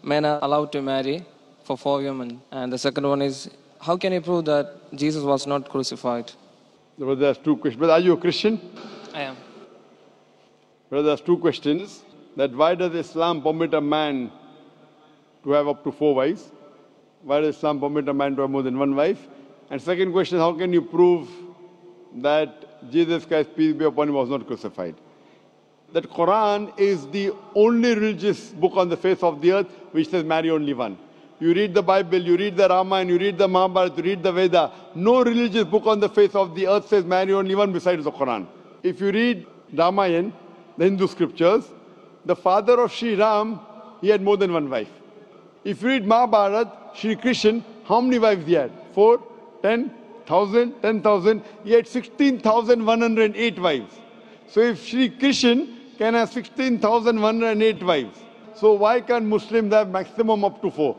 men are allowed to marry for 4 women. And the second one is, how can you prove that Jesus was not crucified? Brother, there's two questions. Brother, are you a Christian? I am. Brother, there's two questions. That why does Islam permit a man to have up to 4 wives? Why does Islam permit a man to have more than one wife? And second question, how can you prove that Jesus Christ, peace be upon him, was not crucified? That Quran is the only religious book on the face of the earth which says marry only one. You read the Bible, you read the Ramayana, you read the Mahabharata, you read the Veda. No religious book on the face of the earth says marry only one besides the Quran. If you read Ramayana, the Hindu scriptures, the father of Sri Ram, he had more than one wife. If you read Mahabharata, Sri Krishna, how many wives he had? 4, 10,000, 10,000. He had 16,108 wives. So if Sri Krishna can have 16,108 wives, so why can't Muslims have maximum up to 4?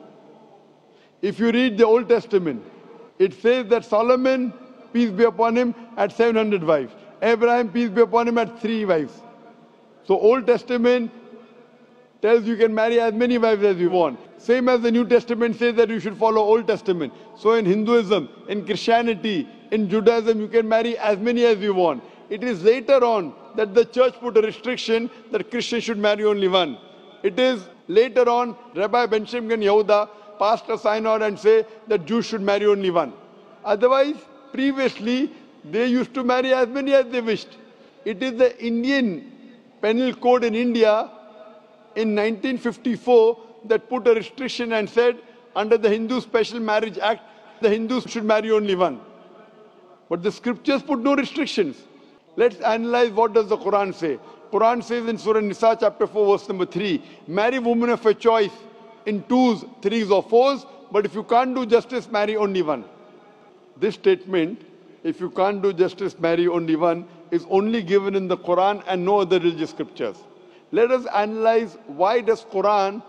If you read the Old Testament, it says that Solomon, peace be upon him, had 700 wives. Abraham, peace be upon him, had 3 wives. So Old Testament tells you can marry as many wives as you want. Same as the New Testament says that you should follow Old Testament. So in Hinduism, in Christianity, in Judaism, you can marry as many as you want. It is later on that the church put a restriction that Christians should marry only one. It is later on, Rabbi Benjamin Yehuda passed a synod and say that Jews should marry only one. Otherwise, previously, they used to marry as many as they wished. It is the Indian penal code in India in 1954 that put a restriction and said under the Hindu Special Marriage Act, the Hindus should marry only one. But the scriptures put no restrictions. Let's analyze what does the Quran say. Quran says in Surah Nisa chapter 4 verse number 3, marry women of your choice in 2s, 3s or 4s, but if you can't do justice, marry only one. This statement, if you can't do justice, marry only one, is only given in the Quran and no other religious scriptures. Let us analyze why does Quran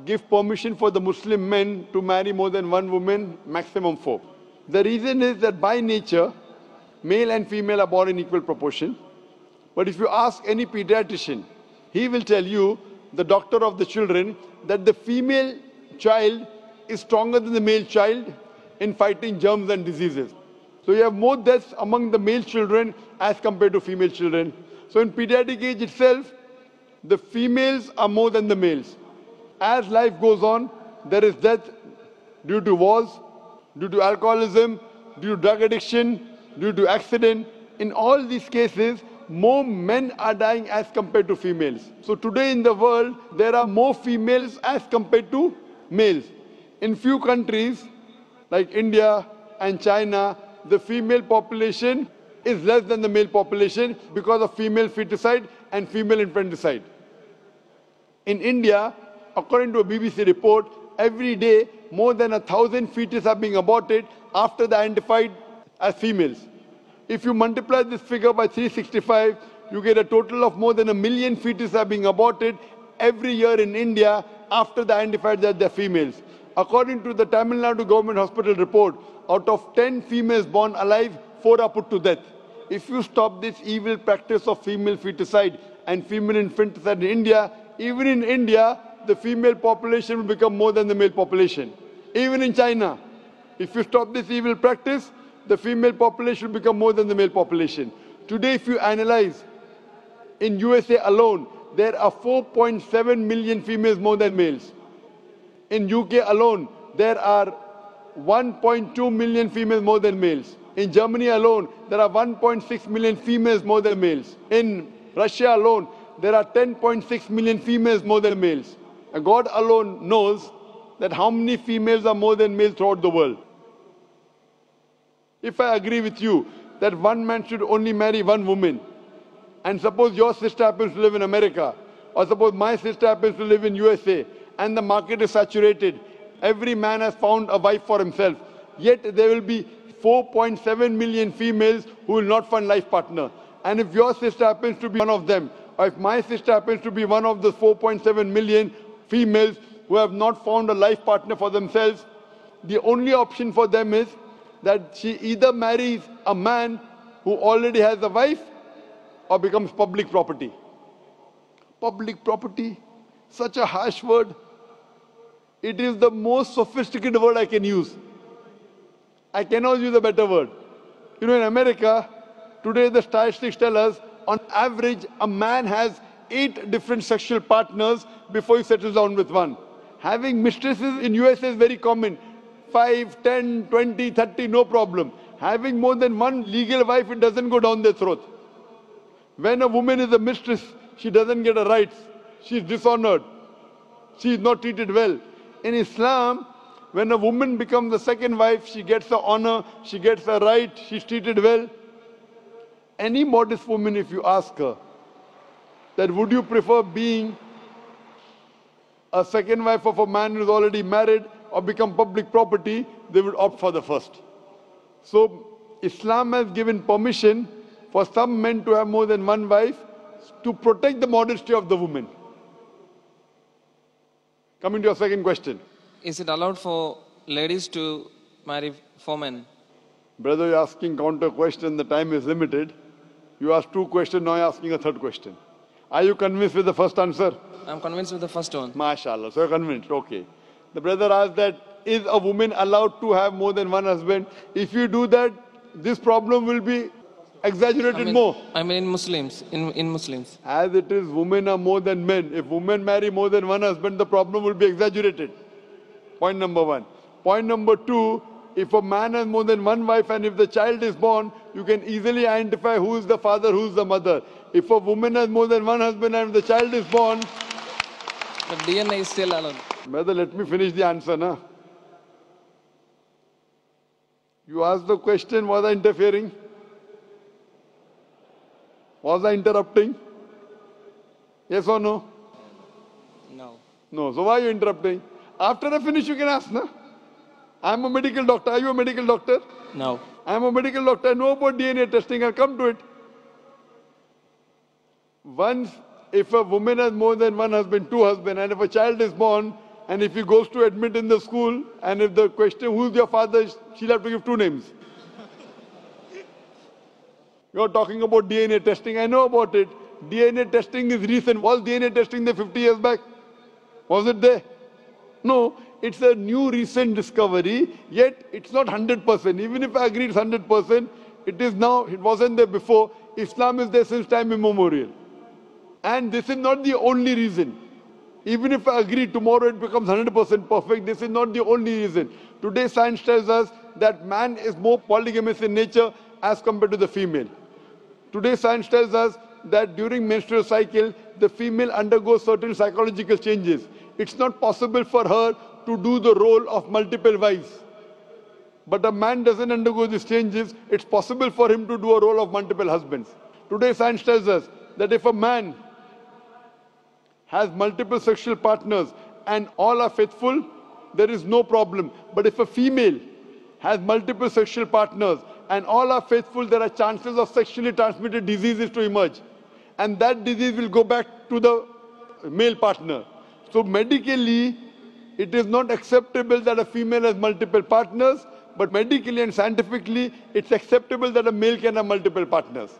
give permission for the Muslim men to marry more than one woman, maximum 4. The reason is that by nature, male and female are born in equal proportion. But if you ask any pediatrician, he will tell you, the doctor of the children, that the female child is stronger than the male child in fighting germs and diseases. So you have more deaths among the male children as compared to female children. So in pediatric age itself, the females are more than the males. As life goes on, there is death due to wars, due to alcoholism, due to drug addiction, due to accident. In all these cases, more men are dying as compared to females. So today in the world, there are more females as compared to males. In few countries, like India and China, the female population is less than the male population because of female feticide and female infanticide. In India, according to a BBC report, every day more than 1,000 fetuses are being aborted after they are identified as females. If you multiply this figure by 365, you get a total of more than 1 million fetuses are being aborted every year in India after they are identified that they are females. According to the Tamil Nadu government hospital report, out of 10 females born alive, 4 are put to death. If you stop this evil practice of female feticide and female infanticide in India, even in India, the female population will become more than the male population. Even in China, if you stop this evil practice, the female population will become more than the male population. Today, if you analyze, in USA alone, there are 4.7 million females more than males. In UK alone, there are 1.2 million females more than males. In Germany alone, there are 1.6 million females more than males. In Russia alone, there are 10.6 million females more than males. And God alone knows that how many females are more than males throughout the world. If I agree with you that one man should only marry one woman, and suppose your sister happens to live in America, or suppose my sister happens to live in USA, and the market is saturated, every man has found a wife for himself, yet there will be 4.7 million females who will not find life partner. And if your sister happens to be one of them, or if my sister happens to be one of the 4.7 million females who have not found a life partner for themselves, the only option for them is that she either marries a man who already has a wife or becomes public property. Public property, such a harsh word. It is the most sophisticated word I can use. I cannot use a better word. You know, in America, today the statistics tell us, on average, a man has 8 different sexual partners before he settles down with one. Having mistresses in US is very common. 5, 10, 20, 30, no problem. Having more than one legal wife, it doesn't go down their throat. When a woman is a mistress, she doesn't get her rights. She is dishonored. She is not treated well. In Islam, when a woman becomes the second wife, she gets the honor, she gets the right, she's treated well. Any modest woman, if you ask her, that would you prefer being a second wife of a man who's already married or become public property, they would opt for the first. So Islam has given permission for some men to have more than one wife to protect the modesty of the woman. Coming to your second question. Is it allowed for ladies to marry 4 men? Brother, you're asking counter question, the time is limited. You asked 2 questions, now you're asking a 3rd question. Are you convinced with the first answer? I'm convinced with the first one. MashaAllah, so you're convinced, okay. The brother asked that, is a woman allowed to have more than one husband? If you do that, this problem will be exaggerated more. I mean in Muslims, in Muslims. As it is, women are more than men. If women marry more than one husband, the problem will be exaggerated. Point number 1. Point number 2, if a man has more than one wife and if the child is born, you can easily identify who is the father, who is the mother. If a woman has more than one husband and if the child is born... The DNA is still allowed. Brother, let me finish the answer, na? You asked the question, was I interfering? Was I interrupting? Yes or no? No. No. So why are you interrupting? After I finish, you can ask, na? I'm a medical doctor. Are you a medical doctor? No. I'm a medical doctor. I know about DNA testing. I'll come to it. Once, if a woman has more than one husband, 2 husbands, and if a child is born, and if he goes to admit in the school, and if the question, who's your father, she'll have to give 2 names. You're talking about DNA testing. I know about it. DNA testing is recent. Was DNA testing there 50 years back? Was it there? No. It's a new recent discovery, yet it's not 100%. Even if I agree it's 100%, it is now, it wasn't there before. Islam is there since time immemorial. And this is not the only reason. Even if I agree tomorrow it becomes 100% perfect, this is not the only reason. Today science tells us that man is more polygamous in nature as compared to the female. Today science tells us that during menstrual cycle, the female undergoes certain psychological changes. It's not possible for her to do the role of multiple wives. But a man doesn't undergo these changes, it's possible for him to do a role of multiple husbands. Today science tells us that if a man has multiple sexual partners and all are faithful, there is no problem. But if a female has multiple sexual partners and all are faithful, there are chances of sexually transmitted diseases to emerge. And that disease will go back to the male partner. So medically, it is not acceptable that a female has multiple partners, but medically and scientifically, it's acceptable that a male can have multiple partners.